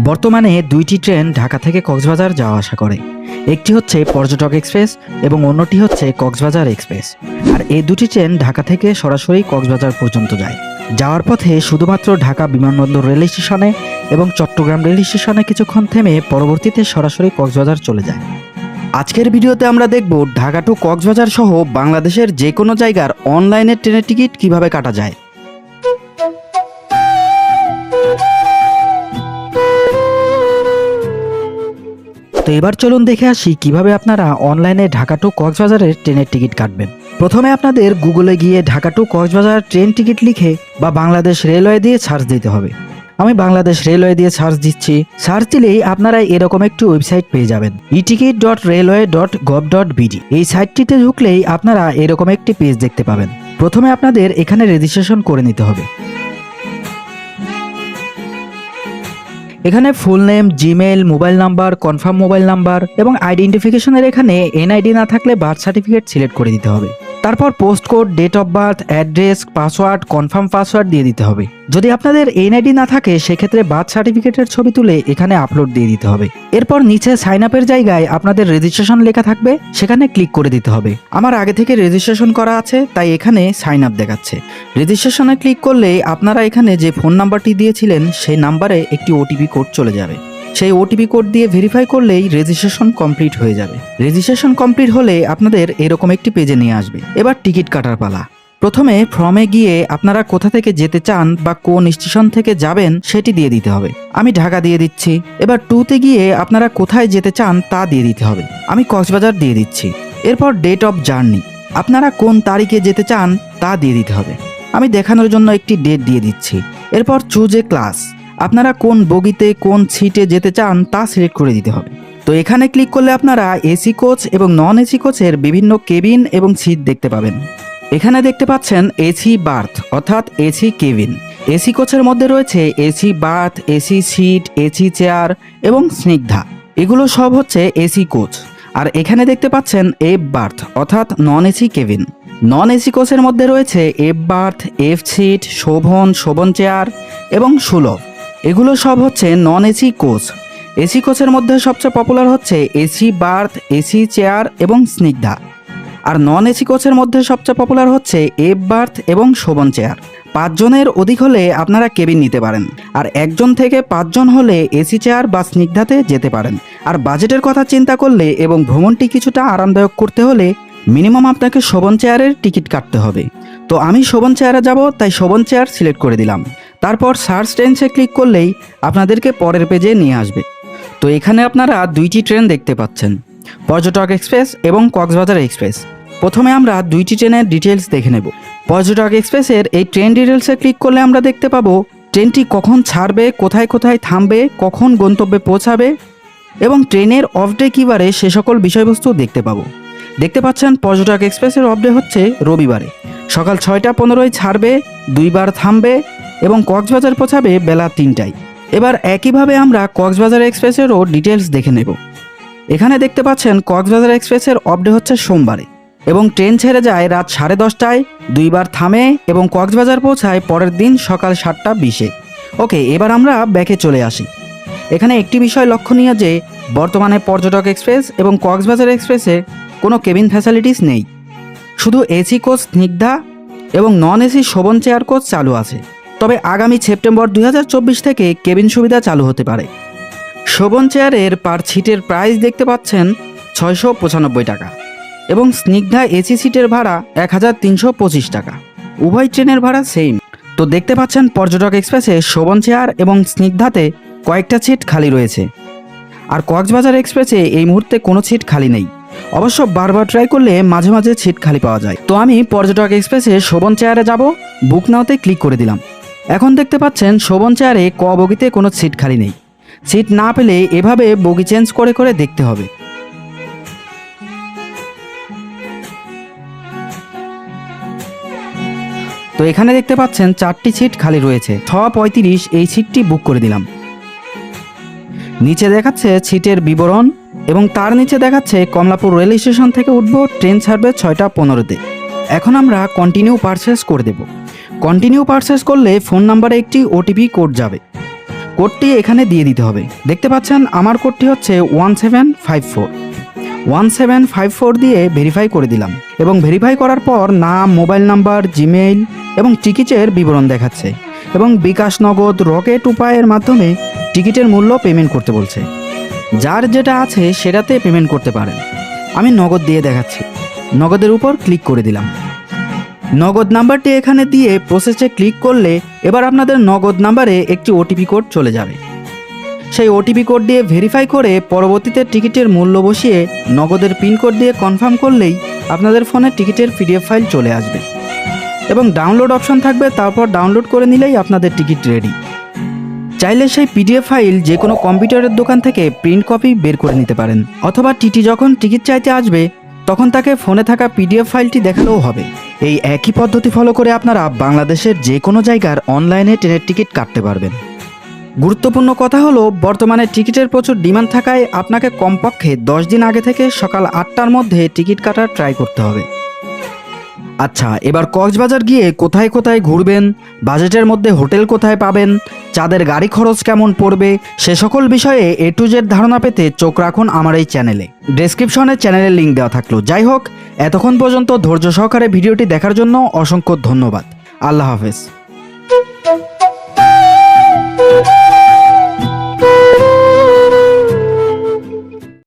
বর্তমানে দুইটি ট্রেন ঢাকা থেকে কক্সবাজার যাওয়া আসা করে। একটি হচ্ছে পর্যটক এক্সপ্রেস এবং অন্যটি হচ্ছে কক্সবাজার এক্সপ্রেস। আর এই দুটি ট্রেন ঢাকা থেকে সরাসরি কক্সবাজার পর্যন্ত যায়। যাওয়ার পথে শুধুমাত্র ঢাকা বিমানবন্দর রেল স্টেশনে এবং চট্টগ্রাম রেল স্টেশনে কিছুক্ষণ থেমে পরবর্তীতে সরাসরি কক্সবাজার চলে যায়। আজকের ভিডিওতে আমরা দেখব ঢাকা টু কক্সবাজার সহ বাংলাদেশের যে কোনো জায়গার অনলাইনে ট্রেনের টিকিট কিভাবে কাটা যায়। তো এবার চলুন দেখে আসি কিভাবে আপনারা অনলাইনে ঢাকা টু কক্সবাজারের ট্রেনের টিকিট কাটবেন। প্রথমে আপনাদের গুগলে গিয়ে Dhaka to Cox's Bazar train ticket লিখে বা বাংলাদেশ রেলওয়ে দিয়ে সার্চ দিতে হবে। আমি বাংলাদেশ রেলওয়ে দিয়ে সার্চ দিচ্ছি। সার্চ দিলেই আপনারা এরকম একটি ওয়েবসাইট পেয়ে যাবেন, eticket.railway.gov.bd। এই সাইটটিতে ঢুকলেই আপনারা এরকম একটি পেজ দেখতে পাবেন। প্রথমে আপনাদের এখানে রেজিস্ট্রেশন করে নিতে হবে। এখানে full name, Gmail, mobile number, confirm mobile number এবং আইডেন্টিফিকেশনের এখানে এনআইডি না থাকলে বার্থ সার্টিফিকেট সিলেক্ট করে দিতে হবে। তারপর post code, date of birth, address, password, confirm password দিয়ে দিতে হবে। যদি আপনাদের এনআইডি না থাকে সেক্ষেত্রে বার্থ সার্টিফিকেটের ছবি তুলে এখানে আপলোড দিয়ে দিতে হবে। এরপর নিচে সাইন আপের জায়গায় আপনাদের রেজিস্ট্রেশন লেখা থাকবে, সেখানে ক্লিক করে দিতে হবে। আমার আগে থেকে রেজিস্ট্রেশন করা আছে তাই এখানে সাইন আপ দেখাচ্ছে। রেজিস্ট্রেশনে ক্লিক করলে আপনারা এখানে যে ফোন নাম্বারটি দিয়েছিলেন সেই নাম্বারে একটি ওটিপি কোড চলে যাবে। সেই ওটিপি কোড দিয়ে ভেরিফাই করলেই রেজিস্ট্রেশন কমপ্লিট হয়ে যাবে। রেজিস্ট্রেশন কমপ্লিট হলে আপনাদের এরকম একটি পেজে নিয়ে আসবে। এবার টিকিট কাটার পালা। প্রথমে ফর্মে গিয়ে আপনারা কোথা থেকে যেতে চান বা কোন স্টেশন থেকে যাবেন সেটি দিয়ে দিতে হবে। আমি ঢাকা দিয়ে দিচ্ছি। এবার 2তে গিয়ে আপনারা কোথায় যেতে চান তা দিয়ে দিতে হবে। আমি কক্সবাজার দিয়ে দিচ্ছি। এরপর ডেট অফ জার্নি, আপনারা কোন তারিখে যেতে চান তা দিয়ে দিতে হবে। আমি দেখানোর জন্য একটি ডেট দিয়ে দিচ্ছি। এরপর চুজ এ ক্লাস, আপনারা কোন বগিতে কোন সিটে যেতে চান তা সিলেক্ট করে দিতে হবে। তো এখানে ক্লিক করলে আপনারা এসি কোচ এবং নন এসি কোচের বিভিন্ন কেবিন এবং সিট দেখতে পাবেন। এখানে দেখতে পাচ্ছেন এসি বার্থ অর্থাৎ এসি কেবিন। এসি কোচের মধ্যে রয়েছে AC berth, AC seat, AC chair এবং স্নিগ্ধা, এগুলো সব হচ্ছে এসি কোচ। আর এখানে দেখতে পাচ্ছেন এফ বার্থ অর্থাৎ non AC cabin. Non AC কোচের মধ্যে রয়েছে F berth, F seat, Shovan chair এবং সুলভ, এগুলো সব হচ্ছে নন এসি কোচ। এসি কোচের মধ্যে সবচেয়ে পপুলার হচ্ছে এসি বার্থ, এসি চেয়ার এবং স্নিগ্ধা। আর নন এসি কোচের মধ্যে সবচেয়ে পপুলার হচ্ছে এফ বার্থ এবং শোভন চেয়ার। 5 জনের অধিক হলে আপনারা কেবিন নিতে পারেন, আর 1 জন থেকে 5 জন হলে এসি চেয়ার বা স্নিগ্ধাতে যেতে পারেন। আর বাজেটের কথা চিন্তা করলে এবং ভ্রমণটি কিছুটা আরামদায়ক করতে হলে মিনিমাম আপনাকে শোভন চেয়ারের টিকিট কাটতে হবে। তো আমি শোভন চেয়ারে যাব, তাই শোভন চেয়ার সিলেক্ট করে দিলাম। তারপর সার্চ ট্রেনসে ক্লিক করলেই আপনাদেরকে পরের পেজে নিয়ে আসবে। তো এখানে আপনারা 2টি ট্রেন দেখতে পাচ্ছেন, পর্যটক এক্সপ্রেস এবং কক্সবাজার এক্সপ্রেস। প্রথমে আমরা 2টি ট্রেনের ডিটেলস দেখে নেব। পর্যটক এক্সপ্রেসের এই ট্রেন ডিটেলসে ক্লিক করলে আমরা দেখতে পাবো ট্রেনটি কখন ছাড়বে, কোথায় কোথায় থামবে, কখন গন্তব্যে পৌঁছাবে এবং ট্রেনের অফ ডে কী বারে সে সকল বিষয়বস্তু দেখতে পাবো। দেখতে পাচ্ছেন পর্যটক এক্সপ্রেসের অফ ডে হচ্ছে রবিবারে, সকাল 6টা 15 ছাড়বে, 2 বার থামবে এবং কক্সবাজার পৌঁছাবে বেলা 3টায়। এবার একইভাবে আমরা কক্সবাজার এক্সপ্রেসেরও ডিটেলস দেখে নেব। এখানে দেখতে পাচ্ছেন কক্সবাজার এক্সপ্রেসের অফ ডে হচ্ছে সোমবারে এবং ট্রেন ছেড়ে যায় রাত 10:30টায়, 2 বার থামে এবং কক্সবাজার পৌঁছায় পরের দিন সকাল 7টা 20-এ। ওকে, এবার আমরা ব্যাকে চলে আসি। এখানে একটি বিষয় লক্ষণীয় যে বর্তমানে পর্যটক এক্সপ্রেস এবং কক্সবাজার এক্সপ্রেসে কোনো কেবিন ফ্যাসিলিটিস নেই, শুধু এসি কোচ স্নিগ্ধা এবং non AC Shovan chair coach চালু আছে। তবে আগামী সেপ্টেম্বর 2024 থেকে কেবিন সুবিধা চালু হতে পারে। শোভন চেয়ারের পার সিটের প্রাইস দেখতে পাচ্ছেন 695 টাকা এবং স্নিগ্ধা এসি সিটের ভাড়া 1325 টাকা। উভয় ট্রেনের ভাড়া সেম। তো দেখতে পাচ্ছেন পর্যটক এক্সপ্রেসে শোভন চেয়ার এবং স্নিগ্ধাতে কয়েকটা সিট খালি রয়েছে, আর কক্সবাজার এক্সপ্রেসে এই মুহূর্তে কোনো সিট খালি নেই। অবশ্য বারবার ট্রাই করলে মাঝে মাঝে সিট খালি পাওয়া যায়। তো আমি পর্যটক এক্সপ্রেসে শোভন চেয়ারে যাব, বুক নাওতে ক্লিক করে দিলাম। এখন দেখতে পাচ্ছেন শোভন চেয়ারে ক বগিতে কোনো সিট খালি নেই। সিট না পেলে এভাবে বগি চেঞ্জ করে করে দেখতে হবে। তো এখানে দেখতে পাচ্ছেন 4টি সিট খালি রয়েছে। 6:35 এই সিটটি বুক করে দিলাম। নিচে দেখাচ্ছে সিটের বিবরণ এবং তার নিচে দেখাচ্ছে কমলাপুর রেল স্টেশন থেকে উঠব, ট্রেন ছাড়বে 6টা 15-তে। এখন আমরা কন্টিনিউ পারচেস করে দেব। কন্টিনিউ পারচেস করলে ফোন নাম্বারে একটি ওটিপি কোড যাবে। কোডটি এখানে দিয়ে দিতে হবে। দেখতে পাচ্ছেন আমার কোডটি হচ্ছে 1754। 1754 দিয়ে ভেরিফাই করে দিলাম এবং ভেরিফাই করার পর নাম, মোবাইল নাম্বার, জিমেইল এবং টিকিটের বিবরণ দেখাচ্ছে এবং বিকাশ, নগদ, রকেট উপায়ের মাধ্যমে টিকিটের মূল্য পেমেন্ট করতে বলছে। যার যেটা আছে সেটাতে পেমেন্ট করতে পারেন। আমি নগদ দিয়ে দেখাচ্ছি, নগদের উপর ক্লিক করে দিলাম। নগদ নাম্বারটি এখানে দিয়ে প্রসেসে ক্লিক করলে এবার আপনাদের নগদ নাম্বারে একটি ওটিপি কোড চলে যাবে। সেই ওটিপি কোড দিয়ে ভেরিফাই করে পরবর্তীতে টিকিটের মূল্য বসিয়ে নগদের পিন কোড দিয়ে কনফার্ম করলেই আপনাদের ফোনে টিকিটের পিডিএফ ফাইল চলে আসবে এবং ডাউনলোড অপশন থাকবে, তারপর ডাউনলোড করে নিলেই আপনাদের টিকিট রেডি। চাইলে সেই পিডিএফ ফাইল যে কোনো কম্পিউটারের দোকান থেকে প্রিন্ট কপি বের করে নিতে পারেন, অথবা টিটি যখন টিকিট চাইতে আসবে তখন তাকে ফোনে থাকা পিডিএফ ফাইলটি দেখালেও হবে। এই একই পদ্ধতি ফলো করে আপনারা বাংলাদেশের যে কোনো জায়গার অনলাইনে ট্রেনের টিকিট কাটতে পারবেন। গুরুত্বপূর্ণ কথা হলো, বর্তমানে টিকিটের প্রচুর ডিমান্ড থাকায় আপনাকে কমপক্ষে 10 দিন আগে থেকে সকাল 8টার মধ্যে টিকিট কাটার ট্রাই করতে হবে। আচ্ছা, এবার কক্সবাজার গিয়ে কোথায় কোথায় ঘুরবেন, বাজেটের মধ্যে হোটেল কোথায় পাবেন, চাঁদের গাড়ি খরচ কেমন পড়বে, সে সকল বিষয়ে A to Z ধারণা পেতে চোখ রাখুন আমার এই চ্যানেলে। ডেসক্রিপশনে চ্যানেলের লিঙ্ক দেওয়া থাকলো। যাই হোক, এতক্ষণ পর্যন্ত ধৈর্য সহকারে ভিডিওটি দেখার জন্য অসংখ্য ধন্যবাদ। আল্লাহ হাফেজ।